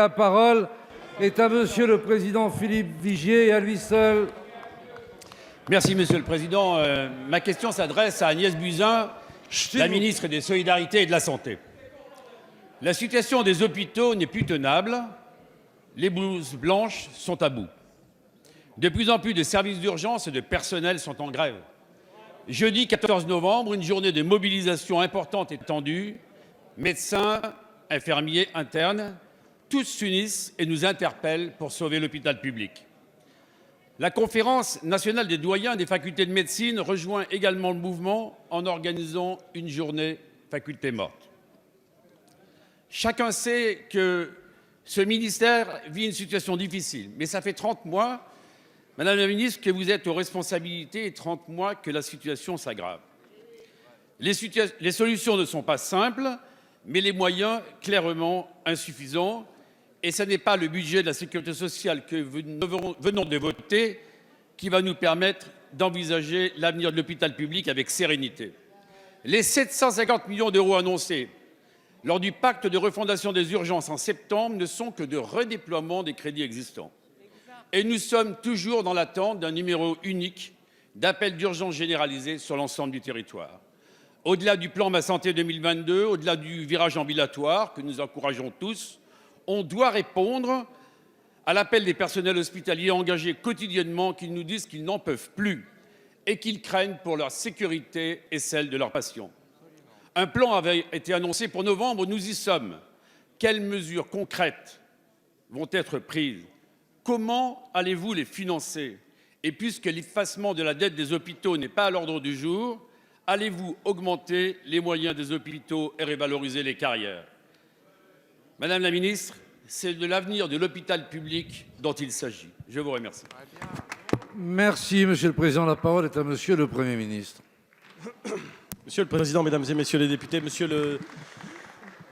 La parole est à Monsieur le Président Philippe Vigier et à lui seul. Merci Monsieur le Président. Ma question s'adresse à Agnès Buzyn, la ministre des Solidarités et de la Santé. La situation des hôpitaux n'est plus tenable. Les blouses blanches sont à bout. De plus en plus de services d'urgence et de personnel sont en grève. Jeudi 14 novembre, une journée de mobilisation importante est tendue. Médecins, infirmiers, internes, tous s'unissent et nous interpellent pour sauver l'hôpital public. La Conférence nationale des doyens des facultés de médecine rejoint également le mouvement en organisant une journée faculté morte. Chacun sait que ce ministère vit une situation difficile, mais ça fait 30 mois, Madame la ministre, que vous êtes aux responsabilités et 30 mois que la situation s'aggrave. Les solutions ne sont pas simples, mais les moyens clairement insuffisants. Et ce n'est pas le budget de la sécurité sociale que nous venons de voter qui va nous permettre d'envisager l'avenir de l'hôpital public avec sérénité. Les 750 millions d'euros annoncés lors du pacte de refondation des urgences en septembre ne sont que de redéploiement des crédits existants. Et nous sommes toujours dans l'attente d'un numéro unique d'appel d'urgence généralisé sur l'ensemble du territoire. Au-delà du plan Ma Santé 2022, au-delà du virage ambulatoire que nous encourageons tous, on doit répondre à l'appel des personnels hospitaliers engagés quotidiennement qui nous disent qu'ils n'en peuvent plus et qu'ils craignent pour leur sécurité et celle de leurs patients. Un plan avait été annoncé pour novembre, nous y sommes. Quelles mesures concrètes vont être prises? Comment allez-vous les financer? Et puisque l'effacement de la dette des hôpitaux n'est pas à l'ordre du jour, allez-vous augmenter les moyens des hôpitaux et revaloriser les carrières? Madame la ministre, c'est de l'avenir de l'hôpital public dont il s'agit. Je vous remercie. Merci, Monsieur le Président. La parole est à Monsieur le Premier ministre. Monsieur le Président, Mesdames et Messieurs les députés, Monsieur le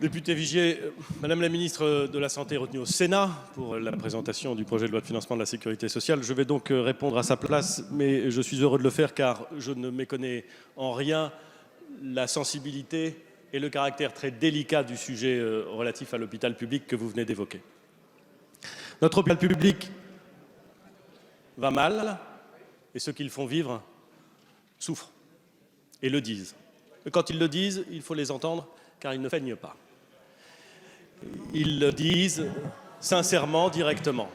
député Vigier, Madame la ministre de la Santé est retenue au Sénat pour la présentation du projet de loi de financement de la Sécurité sociale. Je vais donc répondre à sa place, mais je suis heureux de le faire car je ne méconnais en rien la sensibilité et le caractère très délicat du sujet relatif à l'hôpital public que vous venez d'évoquer. Notre hôpital public va mal et ceux qui le font vivre souffrent et le disent. Et quand ils le disent, il faut les entendre car ils ne feignent pas. Ils le disent sincèrement, directement.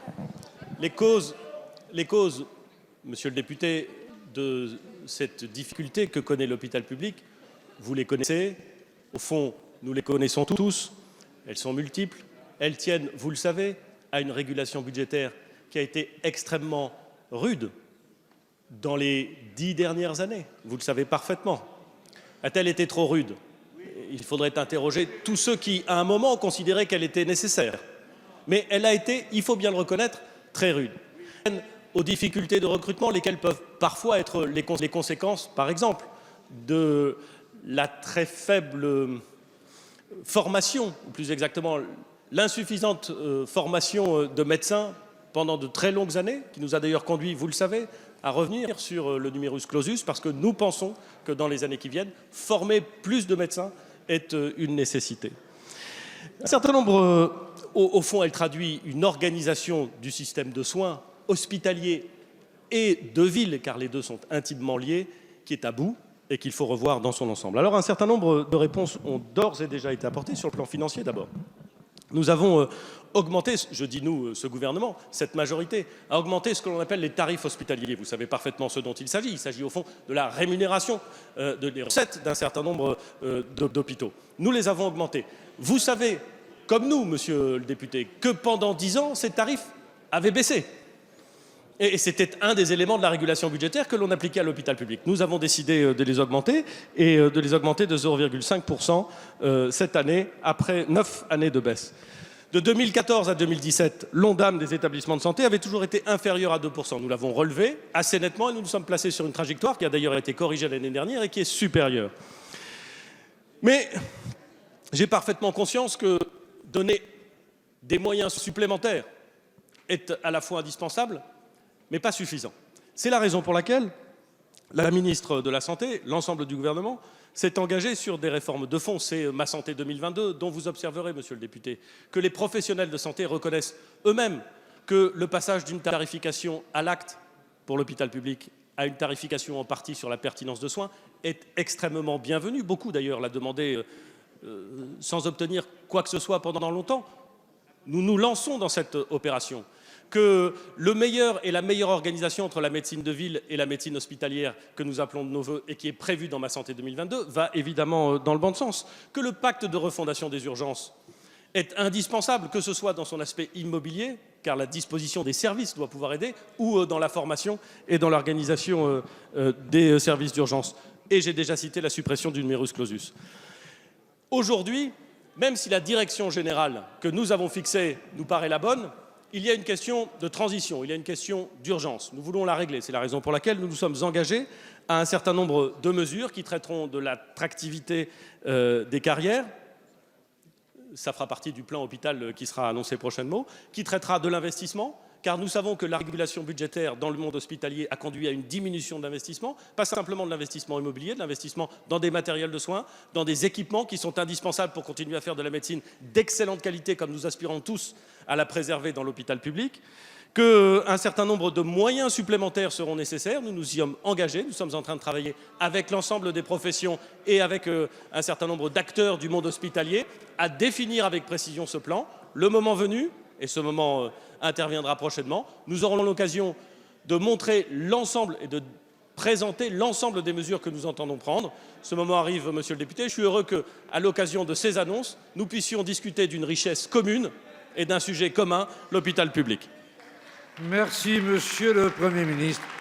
Les causes, monsieur le député, de cette difficulté que connaît l'hôpital public, vous les connaissez. Au fond, nous les connaissons tous. Elles sont multiples. Elles tiennent, vous le savez, à une régulation budgétaire qui a été extrêmement rude dans les 10 dernières années. Vous le savez parfaitement. A-t-elle été trop rude? Il faudrait interroger tous ceux qui, à un moment, ont considéré qu'elle était nécessaire. Mais elle a été, il faut bien le reconnaître, très rude. Aux difficultés de recrutement, lesquelles peuvent parfois être les conséquences, par exemple, de la très faible formation, ou plus exactement l'insuffisante formation de médecins pendant de très longues années, qui nous a d'ailleurs conduit, vous le savez, à revenir sur le numerus clausus, parce que nous pensons que dans les années qui viennent, former plus de médecins est une nécessité. Un certain nombre, au fond, elle traduit une organisation du système de soins hospitalier et de ville, car les deux sont intimement liés, qui est à bout et qu'il faut revoir dans son ensemble. Alors, un certain nombre de réponses ont d'ores et déjà été apportées sur le plan financier d'abord. Nous avons augmenté, je dis nous, ce gouvernement, cette majorité, a augmenté ce que l'on appelle les tarifs hospitaliers. Vous savez parfaitement ce dont il s'agit. Il s'agit au fond de la rémunération des recettes d'un certain nombre d'hôpitaux. Nous les avons augmentés. Vous savez, comme nous, monsieur le député, que pendant 10 ans, ces tarifs avaient baissé. Et c'était un des éléments de la régulation budgétaire que l'on appliquait à l'hôpital public. Nous avons décidé de les augmenter et de les augmenter de 0,5% cette année, après 9 années de baisse. De 2014 à 2017, l'ONDAM des établissements de santé avait toujours été inférieur à 2%. Nous l'avons relevé assez nettement et nous nous sommes placés sur une trajectoire qui a d'ailleurs été corrigée l'année dernière et qui est supérieure. Mais j'ai parfaitement conscience que donner des moyens supplémentaires est à la fois indispensable, mais pas suffisant. C'est la raison pour laquelle la ministre de la Santé, l'ensemble du gouvernement, s'est engagé sur des réformes de fond. C'est Ma Santé 2022, dont vous observerez, monsieur le député, que les professionnels de santé reconnaissent eux-mêmes que le passage d'une tarification à l'acte pour l'hôpital public à une tarification en partie sur la pertinence de soins est extrêmement bienvenu. Beaucoup d'ailleurs l'a demandé sans obtenir quoi que ce soit pendant longtemps. Nous nous lançons dans cette opération. Que le meilleur et la meilleure organisation entre la médecine de ville et la médecine hospitalière que nous appelons de nos voeux et qui est prévue dans Ma Santé 2022 va évidemment dans le bon sens. Que le pacte de refondation des urgences est indispensable, que ce soit dans son aspect immobilier, car la disposition des services doit pouvoir aider, ou dans la formation et dans l'organisation des services d'urgence. Et j'ai déjà cité la suppression du numerus clausus. Aujourd'hui, même si la direction générale que nous avons fixée nous paraît la bonne, il y a une question de transition, il y a une question d'urgence. Nous voulons la régler. C'est la raison pour laquelle nous nous sommes engagés à un certain nombre de mesures qui traiteront de l'attractivité des carrières. Ça fera partie du plan hôpital qui sera annoncé prochainement, qui traitera de l'investissement, car nous savons que la régulation budgétaire dans le monde hospitalier a conduit à une diminution de l'investissement, pas simplement de l'investissement immobilier, de l'investissement dans des matériels de soins, dans des équipements qui sont indispensables pour continuer à faire de la médecine d'excellente qualité, comme nous aspirons tous à la préserver dans l'hôpital public, qu'un certain nombre de moyens supplémentaires seront nécessaires. Nous nous y sommes engagés, nous sommes en train de travailler avec l'ensemble des professions et avec un certain nombre d'acteurs du monde hospitalier à définir avec précision ce plan. Le moment venu, et ce moment interviendra prochainement, nous aurons l'occasion de montrer l'ensemble et de présenter l'ensemble des mesures que nous entendons prendre. Ce moment arrive, monsieur le député. Je suis heureux qu'à l'occasion de ces annonces, nous puissions discuter d'une richesse commune et d'un sujet commun, l'hôpital public. Merci, Monsieur le Premier ministre.